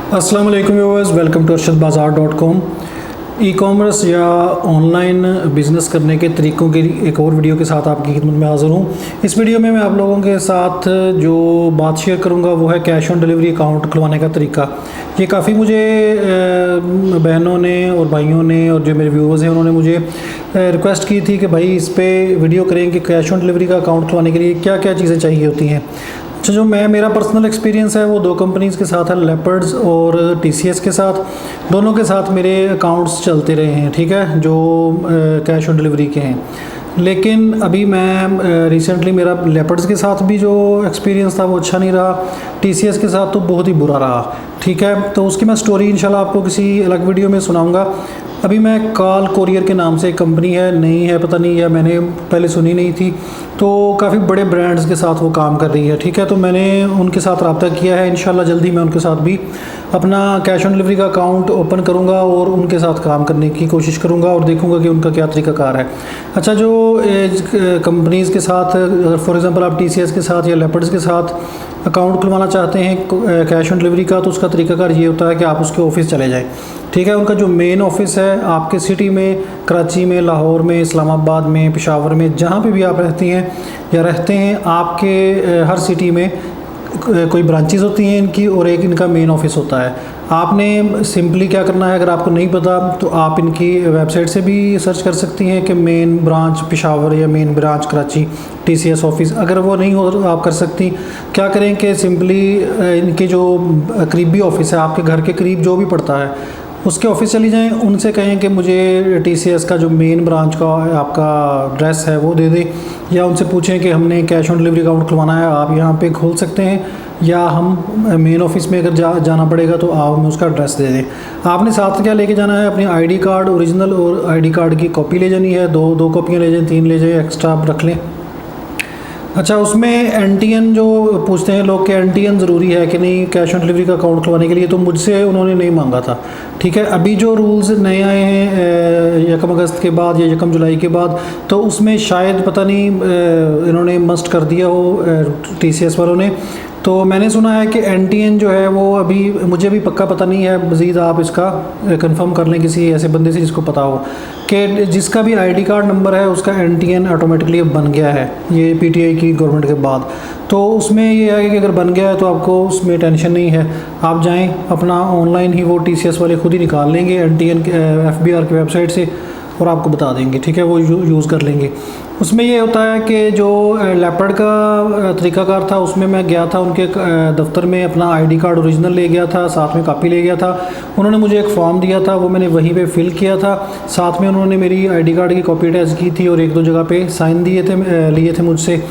अस्सलाम वालेकुम viewers, welcome to arshadbazaar.com। E commerce या ऑनलाइन बिज़नेस करने के तरीक़ों की एक और वीडियो के साथ आपकी खिदमत में हाज़िर हूँ। इस वीडियो में मैं आप लोगों के साथ जो बात शेयर करूँगा वो है कैश ऑन डिलीवरी अकाउंट खुलवाने का तरीका। ये काफ़ी मुझे बहनों ने और भाइयों ने और जो मेरे व्यूवर्स हैं उन्होंने मुझे रिक्वेस्ट की थी कि भाई इस पर वीडियो करें कि कैश ऑन डिलीवरी का अकाउंट खुलवाने के लिए क्या क्या चीज़ें चाहिए होती हैं। अच्छा, जो मेरा पर्सनल एक्सपीरियंस है वो दो कंपनीज़ के साथ है, लेपर्ड्स और टीसीएस के साथ। दोनों के साथ मेरे अकाउंट्स चलते रहे हैं, ठीक है, जो कैश ऑन डिलीवरी के हैं। लेकिन अभी मैं रिसेंटली मेरा लेपर्ड्स के साथ भी जो एक्सपीरियंस था वो अच्छा नहीं रहा, टीसीएस के साथ तो बहुत ही बुरा रहा, ठीक है। तो उसकी मैं स्टोरी इंशाल्लाह आपको किसी अलग वीडियो में सुनाऊंगा। अभी मैं कॉल कोरियर के नाम से एक कंपनी है, नई है पता नहीं, या मैंने पहले सुनी नहीं थी, तो काफ़ी बड़े ब्रांड्स के साथ वो काम कर रही है, ठीक है। तो मैंने उनके साथ रब्ता किया है, इंशाल्लाह जल्दी मैं उनके साथ भी अपना कैश ऑन डिलीवरी का अकाउंट ओपन करूंगा और उनके साथ काम करने की कोशिश करूंगा और देखूंगा कि उनका क्या तरीक़ाकार है। अच्छा, जो कंपनीज़ के साथ फॉर एग्ज़ाम्पल आप टीसीएस के साथ या लेपर्ड्स के साथ अकाउंट खुलवाना चाहते हैं कैश ऑन डिलीवरी का, तो उसका तरीक़ाकार ये होता है कि आप उसके ऑफ़िस चले जाएँ, ठीक है। उनका जो मेन ऑफिस है आपके सिटी में, कराची में, लाहौर में, इस्लामाबाद में, पेशावर में, जहाँ पे भी आप रहती हैं या रहते हैं, आपके हर सिटी में कोई ब्रांचेस होती हैं इनकी और एक इनका मेन ऑफिस होता है। आपने सिंपली क्या करना है, अगर आपको नहीं पता तो आप इनकी वेबसाइट से भी सर्च कर सकती हैं कि मेन ब्रांच पेशावर या main branch Karachi TCS office. अगर वो नहीं हो तो आप कर सकती, क्या करें कि सिंपली इनके जो करीबी ऑफिस है आपके घर के करीब जो भी पड़ता है उसके ऑफिस चली जाएं, उनसे कहें कि मुझे टीसीएस का जो मेन ब्रांच का आपका एड्रेस है वो दे दें, या उनसे पूछें कि हमने कैश ऑन डिलीवरी अकाउंट खुलवाना है, आप यहाँ पे खोल सकते हैं, या हम मेन ऑफिस में अगर जाना पड़ेगा तो आप हमें उसका एड्रेस दे दें। आपने साथ क्या लेके जाना है, अपनी आईडी कार्ड ओरिजिनल और आईडी कार्ड की कॉपी ले जानी है, दो कॉपियाँ ले जाएँ, 3 ले जाएँ, एक्स्ट्रा आप रख लें। अच्छा, उसमें एनटीएन जो पूछते हैं लोग कि एनटीएन ज़रूरी है कि नहीं कैश ऑन डिलीवरी का अकाउंट खुलवाने के लिए, तो मुझसे उन्होंने नहीं मांगा था, ठीक है। अभी जो रूल्स नए आए हैं 1 अगस्त के बाद या 1 जुलाई के बाद, तो उसमें शायद पता नहीं इन्होंने मस्ट कर दिया हो टीसीएस वालों ने। तो मैंने सुना है कि एनटीएन जो है वो अभी, मुझे भी पक्का पता नहीं है, मज़ीद आप इसका कंफर्म कर लें किसी ऐसे बंदे से जिसको पता हो कि जिसका भी आईडी कार्ड नंबर है उसका एनटीएन ऑटोमेटिकली अब बन गया है, ये पीटीआई की गवर्नमेंट के बाद। तो उसमें ये है कि अगर बन गया है तो आपको उसमें टेंशन नहीं है, आप जाएं अपना ऑनलाइन ही वो टीसीएस वाले खुद ही निकाल लेंगे एनटीएन एफबीआर की वेबसाइट से और आपको बता देंगे, ठीक है, वो यूज़ कर लेंगे। उसमें ये होता है कि जो लेपर्ड का तरीक़ाकार था उसमें मैं गया था उनके दफ्तर में, अपना आईडी कार्ड ओरिजिनल ले गया था, साथ में कॉपी ले गया था। उन्होंने मुझे एक फॉर्म दिया था, वो मैंने वहीं पे फिल किया था, साथ में उन्होंने मेरी आईडी कार्ड की कॉपी अटैच की थी और 1-2 जगह पे साइन लिए थे मुझसे,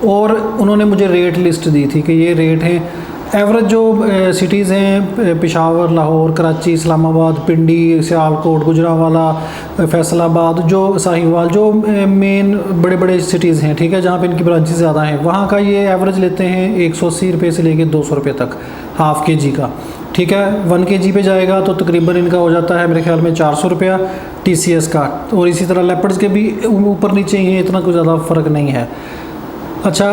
और उन्होंने मुझे रेट लिस्ट दी थी कि ये रेट हैं। एवरेज जो सिटीज़ हैं पेशावर, लाहौर, कराची, इस्लामाबाद, पिंडी, सियालकोट, गुजरांवाला, फैसलाबाद, जो साहिवाल, जो मेन बड़े बड़े सिटीज़ हैं, ठीक है, जहाँ पे इनकी ब्रांचेस ज़्यादा हैं, वहाँ का ये एवरेज लेते हैं 180 रुपये से लेके 200 रुपये तक हाफ़ केजी का, ठीक है। 1 केजी पे जाएगा तो तकरीबन इनका हो जाता है मेरे ख्याल में 400 रुपया टीसीएस का, और इसी तरह लेपर्ड्स के भी ऊपर नीचे ही हैं, इतना कोई ज़्यादा फ़र्क नहीं है। अच्छा,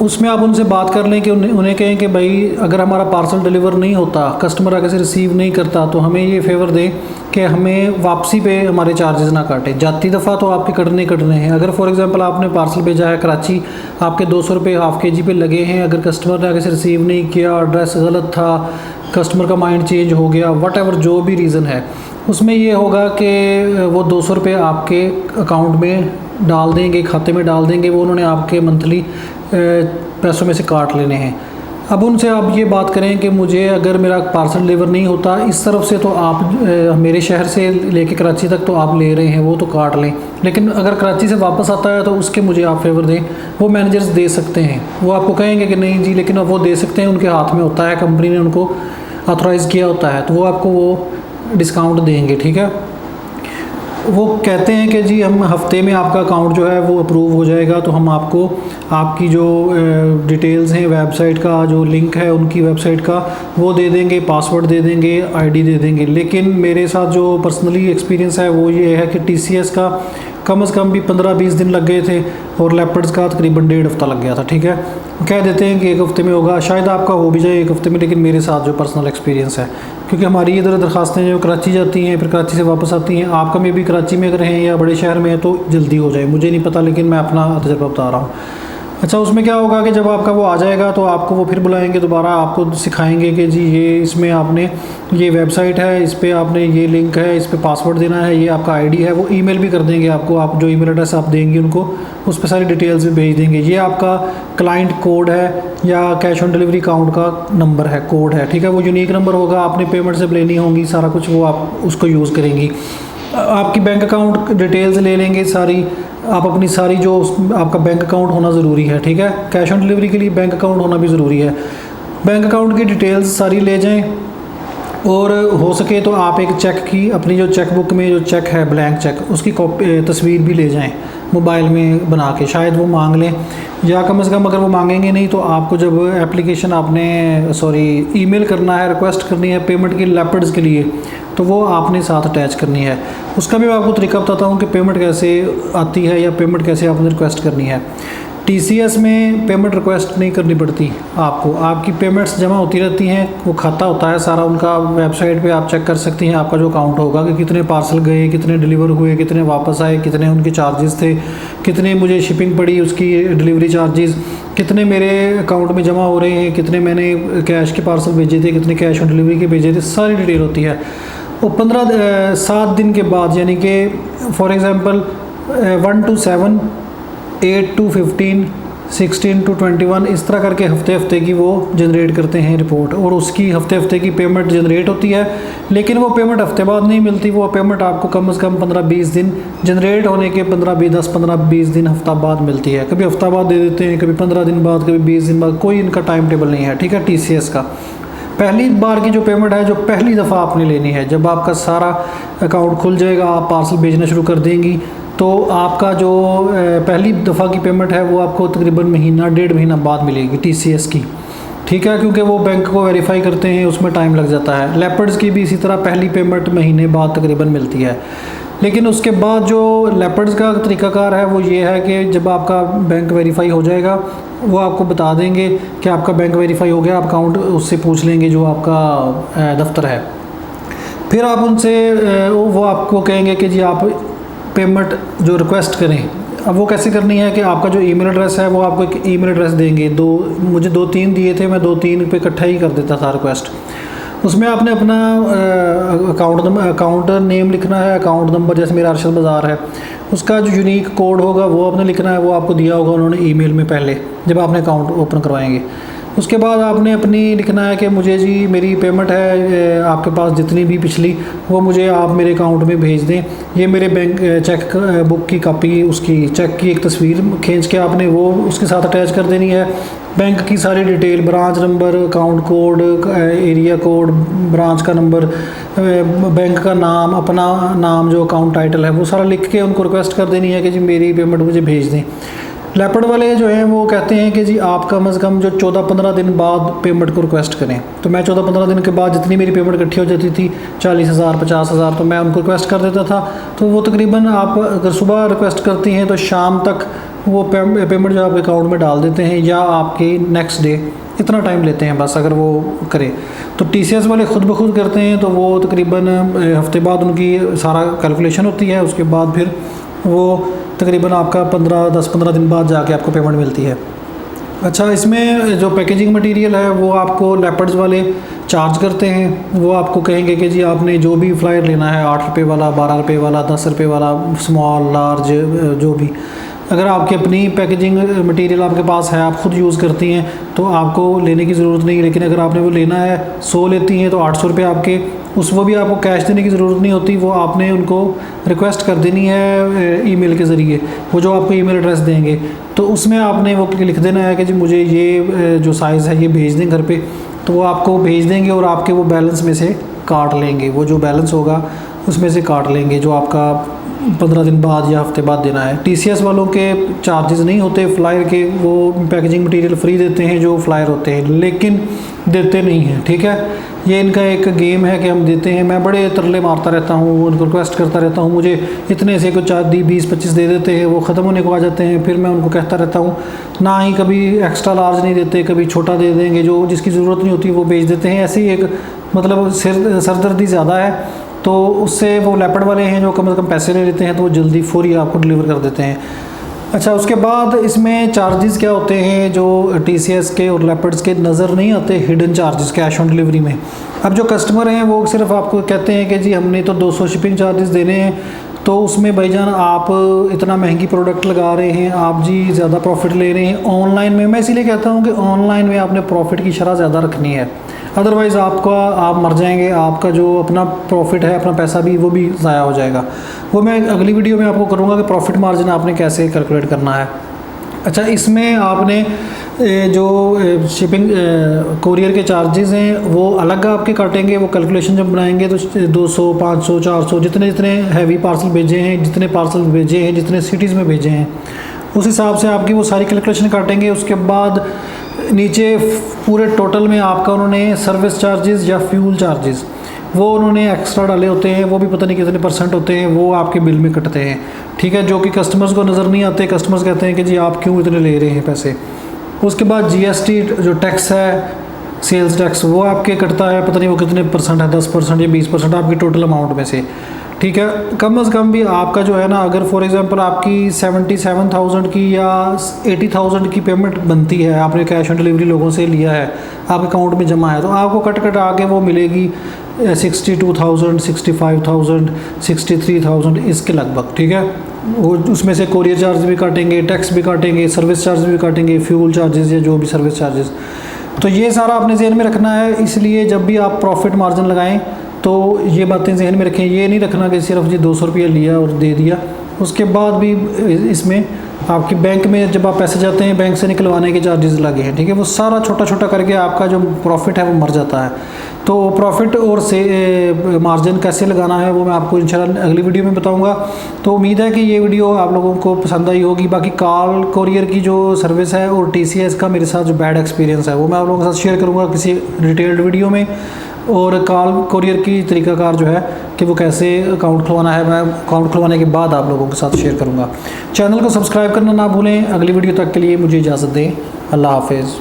उसमें आप उनसे बात कर लें कि उन्हें कहें कि भाई अगर हमारा पार्सल डिलीवर नहीं होता, कस्टमर आगे से रिसीव नहीं करता, तो हमें ये फेवर दें कि हमें वापसी पे हमारे चार्जेस ना काटें। जाती दफ़ा तो आपके कटने हैं। अगर फॉर एग्जांपल आपने पार्सल भेजा है कराची, आपके 200 रुपये हाफ़ केजी पे लगे हैं, अगर कस्टमर ने आगे से रिसीव नहीं किया, एड्रेस गलत था, कस्टमर का माइंड चेंज हो गया, वट एवर जो भी रीज़न है, उसमें ये होगा कि वो 200 रुपये आपके अकाउंट में डाल देंगे, खाते में डाल देंगे, वो उन्होंने आपके मंथली पैसों में से काट लेने हैं। अब उनसे आप ये बात करें कि मुझे अगर मेरा पार्सल डिलीवर नहीं होता इस तरफ से, तो आप मेरे शहर से लेके कराची तक तो आप ले रहे हैं, वो तो काट लें, लेकिन अगर कराची से वापस आता है तो उसके मुझे आप फेवर दें। वो मैनेजर्स दे सकते हैं, वो आपको कहेंगे कि नहीं जी, लेकिन अब वो दे सकते हैं, उनके हाथ में होता है, कंपनी ने उनको ऑथोराइज़ किया होता है, तो वो आपको वो डिस्काउंट देंगे, ठीक है। वो कहते हैं कि जी हम हफ्ते में आपका अकाउंट जो है वो अप्रूव हो जाएगा, तो हम आपको आपकी जो डिटेल्स हैं वेबसाइट का, जो लिंक है उनकी वेबसाइट का, वो दे देंगे, पासवर्ड दे देंगे, आईडी दे देंगे। लेकिन मेरे साथ जो पर्सनली एक्सपीरियंस है वो ये है कि टीसीएस का कम से कम भी 15-20 दिन लग गए थे और लेपर्ड्स का तकरीबन 1.5 हफ्ता लग गया था। ठीक है, कह देते हैं कि 1 हफ्ते में होगा, शायद आपका हो भी जाए 1 हफ्ते में, लेकिन मेरे साथ जो पर्सनल एक्सपीरियंस है, क्योंकि हमारी इधर दरखास्तें जो कराची जाती हैं फिर कराची से वापस आती हैं, आपका में भी कराची में अगर हैं या बड़े शहर में है तो जल्दी हो जाए, मुझे नहीं पता, लेकिन मैं अपना तजर्बा बता रहा हूँ। अच्छा, उसमें क्या होगा कि जब आपका वो आ जाएगा तो आपको वो फिर बुलाएंगे दोबारा, आपको सिखाएंगे कि जी ये इसमें आपने ये वेबसाइट है, इस पर आपने ये लिंक है, इस पर पासवर्ड देना है, ये आपका आईडी है। वो ईमेल भी कर देंगे आपको, आप जो ईमेल एड्रेस आप देंगे उनको उस पर सारी डिटेल्स भी भेज देंगे। ये आपका क्लाइंट कोड है या कैश ऑन डिलीवरी अकाउंट का नंबर है, कोड है। ठीक है, वो यूनिक नंबर होगा, आपने पेमेंट से लेनी होंगी, सारा कुछ वो आप उसको यूज़ करेंगी। आपकी बैंक अकाउंट डिटेल्स ले लेंगे सारी, आप अपनी सारी जो आपका बैंक अकाउंट होना ज़रूरी है। ठीक है, कैश ऑन डिलीवरी के लिए बैंक अकाउंट होना भी ज़रूरी है। बैंक अकाउंट की डिटेल्स सारी ले जाएं और हो सके तो आप एक चेक की, अपनी जो चेक बुक में जो चेक है ब्लैंक चेक, उसकी कॉपी तस्वीर भी ले जाएं मोबाइल में बना के, शायद वो मांग लें, या कम से कम अगर वो मांगेंगे नहीं तो आपको जब एप्लीकेशन ईमेल करना है, रिक्वेस्ट करनी है पेमेंट की लेपर्ड्स के लिए, तो वो आपने साथ अटैच करनी है। उसका भी मैं आपको तरीका बताता हूँ कि पेमेंट कैसे आती है या पेमेंट कैसे आपने रिक्वेस्ट करनी है। TCS में पेमेंट रिक्वेस्ट नहीं करनी पड़ती आपको, आपकी पेमेंट्स जमा होती रहती हैं, वो खाता होता है सारा उनका, वेबसाइट पे आप चेक कर सकती हैं आपका जो अकाउंट होगा कि कितने पार्सल गए, कितने डिलीवर हुए, कितने वापस आए, कितने उनके चार्जेस थे, कितने मुझे शिपिंग पड़ी उसकी डिलीवरी चार्जेस, कितने मेरे अकाउंट में जमा हो रहे हैं, कितने मैंने कैश के पार्सल भेजे थे, कितने कैश ऑन डिलीवरी के भेजे थे, सारी डिटेल होती है। और 7 दिन के बाद, यानी कि for example 1 to 7, 8 to 15, 16 to 21, इस तरह करके हफ्ते की वो जनरेट करते हैं रिपोर्ट, और उसकी हफ्ते की पेमेंट जनरेट होती है। लेकिन वो पेमेंट हफ्ते बाद नहीं मिलती, वो पेमेंट आपको कम से कम 15-20 दिन, जनरेट होने के 15-20 दिन हफ्ता बाद मिलती है। कभी हफ्ता बाद दे देते हैं, कभी 15 दिन बाद, कभी 20 दिन बाद, कोई इनका टाइम टेबल नहीं है। ठीक है, TCS का पहली बार की जो पेमेंट है, जो पहली दफ़ा आपने लेनी है, जब आपका सारा अकाउंट खुल जाएगा, आप पार्सल भेजना शुरू कर देंगी, तो आपका जो पहली दफ़ा की पेमेंट है वो आपको तकरीबन महीना 1.5 महीना बाद मिलेगी TCS की। ठीक है, क्योंकि वो बैंक को वेरीफाई करते हैं, उसमें टाइम लग जाता है। लेपर्ड्स की भी इसी तरह पहली पेमेंट महीने बाद तकरीबन मिलती है। लेकिन उसके बाद जो लेपर्ड्स का तरीकाकार है वो ये है कि जब आपका बैंक वेरीफाई हो जाएगा, वो आपको बता देंगे कि आपका बैंक वेरीफाई हो गया, आप अकाउंट उससे पूछ लेंगे जो आपका दफ्तर है। फिर आप उनसे वो आपको कहेंगे कि जी आप पेमेंट जो रिक्वेस्ट करें। अब वो कैसे करनी है कि आपका जो ईमेल एड्रेस है वो आपको एक ईमेल एड्रेस देंगे, मुझे 2-3 दिए थे, मैं 2-3 पे इकट्ठा ही कर देता था रिक्वेस्ट। उसमें आपने अपना अकाउंट नेम लिखना है, अकाउंट नंबर, जैसे मेरा अरशद बाज़ार है, उसका जो यूनिक कोड होगा वो आपने लिखना है, वो आपको दिया होगा उन्होंने ईमेल में पहले जब आपने अकाउंट ओपन करवाएंगे। उसके बाद आपने अपनी लिखना है कि मुझे जी मेरी पेमेंट है आपके पास जितनी भी पिछली, वो मुझे आप मेरे अकाउंट में भेज दें। ये मेरे बैंक चेक बुक की कॉपी, उसकी चेक की एक तस्वीर खींच के आपने वो उसके साथ अटैच कर देनी है। बैंक की सारी detail, branch number, account code, area code, branch का नंबर, बैंक का नाम, अपना नाम जो अकाउंट टाइटल है, वो सारा लिख के उनको रिक्वेस्ट कर देनी है कि जी मेरी पेमेंट मुझे भेज दें। लेपर्ड वाले जो हैं वो कहते हैं कि जी आप कम से कम जो 14-15 दिन बाद पेमेंट को रिक्वेस्ट करें। तो मैं 14-15 दिन के बाद जितनी मेरी पेमेंट इकट्ठी हो जाती थी, 40,000 50,000, तो मैं उनको रिक्वेस्ट कर देता था। तो वो तकरीबन आप अगर सुबह रिक्वेस्ट करती हैं तो शाम तक वो पेमेंट जो आपके अकाउंट में डाल देते हैं, या आपके नेक्स्ट डे, इतना टाइम लेते हैं बस अगर वो करें। तो TCS वाले ख़ुद ब खुद करते हैं, तो वो तकरीबन हफ्ते बाद उनकी सारा कैलकुलेशन होती है, उसके बाद फिर वो तकरीबन आपका 10-15 दिन बाद जाके आपको पेमेंट मिलती है। अच्छा, इसमें जो पैकेजिंग मटेरियल है वो आपको लेपर्ड्स वाले चार्ज करते हैं। वो आपको कहेंगे कि जी आपने जो भी फ्लायर लेना है, 8 रुपये वाला, 12 रुपये वाला, 10 रुपये वाला, स्मॉल लार्ज जो भी, अगर आपकी अपनी पैकेजिंग मटेरियल आपके पास है, आप ख़ुद यूज़ करती हैं, तो आपको लेने की ज़रूरत नहीं। लेकिन अगर आपने वो लेना है, 100 लेती हैं तो 800 रुपये आपके, वो भी आपको कैश देने की ज़रूरत नहीं होती, वो आपने उनको रिक्वेस्ट कर देनी है ईमेल के ज़रिए, वो जो आपको ईमेल एड्रेस देंगे, तो उसमें आपने वो लिख देना है कि जी मुझे ये जो साइज़ है ये भेज दें घर पे, तो वो आपको भेज देंगे और आपके वो बैलेंस में से काट लेंगे, वो जो बैलेंस होगा उसमें से काट लेंगे, जो आपका 15 दिन बाद या हफ्ते बाद देना है। TCS वालों के चार्जेस नहीं होते फ्लायर के, वो पैकेजिंग मटेरियल फ्री देते हैं जो फ्लायर होते हैं, लेकिन देते नहीं हैं, ठीक है। ये इनका एक गेम है कि हम देते हैं। मैं बड़े तरले मारता रहता हूँ, उनको रिक्वेस्ट करता रहता हूँ, मुझे इतने से कुछ 20-25 दे देते हैं, वो ख़त्म होने को आ जाते हैं। फिर मैं उनको कहता रहता हूँ, ना ही कभी एक्स्ट्रा लार्ज नहीं देते, कभी छोटा दे देंगे, जो जिसकी ज़रूरत नहीं होती वो बेच देते हैं। ऐसे ही एक मतलब सरदर्दी ज़्यादा है, तो उससे वो लेपर्ड वाले हैं जो कम से कम पैसे ले लेते हैं, तो वो जल्दी फौरी आपको डिलीवर कर देते हैं। अच्छा, उसके बाद इसमें चार्जेस क्या होते हैं जो TCS के और लेपर्ड्स के नज़र नहीं आते, hidden charges cash on delivery में। अब जो कस्टमर हैं वो सिर्फ आपको कहते हैं कि जी हमने तो 200 शिपिंग चार्जेस देने हैं, तो उसमें भाईजान आप इतना महंगी प्रोडक्ट लगा रहे हैं, आप जी ज़्यादा प्रॉफिट ले रहे हैं। ऑनलाइन में मैं इसीलिए कहता हूँ कि ऑनलाइन में आपने प्रॉफिट की शरह ज़्यादा रखनी है, अदरवाइज़ आप मर जाएंगे, आपका जो अपना प्रॉफिट है, अपना पैसा भी वो भी ज़ाया हो जाएगा। वो मैं अगली वीडियो में आपको करूँगा कि प्रॉफिट मार्जिन आपने कैसे कैलकुलेट करना है। अच्छा, इसमें आपने जो शिपिंग कोरियर के चार्जेस हैं वो अलग आपके काटेंगे। वो कैलकुलेशन जब बनाएंगे तो 200, 500, 400 जितने हैवी पार्सल भेजे हैं, जितने पार्सल भेजे हैं, जितने सिटीज़ में भेजे हैं, उस हिसाब से आपकी वो सारी कैलकुलेशन काटेंगे। उसके बाद नीचे पूरे टोटल में आपका उन्होंने सर्विस चार्जेस या फ्यूल चार्जेस वो उन्होंने एक्स्ट्रा डाले होते हैं, वो भी पता नहीं कितने % होते हैं, वो आपके बिल में कटते हैं, ठीक है, जो कि कस्टमर्स को नज़र नहीं आते। कस्टमर्स कहते हैं कि जी आप क्यों इतने ले रहे हैं पैसे। उसके बाद GST जो टैक्स है, सेल्स टैक्स, वो आपके कटता है, पता नहीं वो कितने % है, 10% या 20% आपकी टोटल अमाउंट में से, ठीक है। कम से कम भी आपका जो है ना, अगर फॉर एग्जांपल आपकी 77,000 की या 80,000 की पेमेंट बनती है, आपने कैश ऑन डिलीवरी लोगों से लिया है, आपके अकाउंट में जमा है, तो आपको कट आके वो मिलेगी 62,000, 65,000, 63,000 इसके लगभग, ठीक है। वो उसमें से कोरियर चार्ज भी काटेंगे, टैक्स भी काटेंगे, सर्विस चार्ज भी काटेंगे, फ्यूल चार्जेस या जो भी सर्विस चार्जेस। तो ये सारा आपने ज़हन में रखना है। इसलिए जब भी आप प्रॉफिट मार्जिन लगाएं तो ये बातें जहन में रखें। ये नहीं रखना कि सिर्फ जी 200 रुपया लिया और दे दिया। उसके बाद भी इसमें आपकी बैंक में जब आप पैसे जाते हैं, बैंक से निकलवाने के चार्जेस लगे हैं, ठीक है। वो सारा छोटा छोटा करके आपका जो प्रॉफिट है वो मर जाता है। तो प्रॉफिट और से मार्जिन कैसे लगाना है वो मैं आपको इंशाल्लाह अगली वीडियो में बताऊंगा। तो उम्मीद है कि ये वीडियो आप लोगों को पसंद आई होगी। बाकी कॉल कोरियर की जो सर्विस है और TCS का मेरे साथ जो बैड एक्सपीरियंस है वो मैं आप लोगों के साथ शेयर करूँगा किसी डिटेल्ड वीडियो में। और कॉल कोरियर की तरीक़ाकार जो है कि वो कैसे अकाउंट खुलवाना है, मैं अकाउंट खुलवाने के बाद आप लोगों के साथ शेयर करूँगा। चैनल को सब्सक्राइब करना ना भूलें। अगली वीडियो तक के लिए मुझे इजाज़त दें। अल्लाह हाफिज़।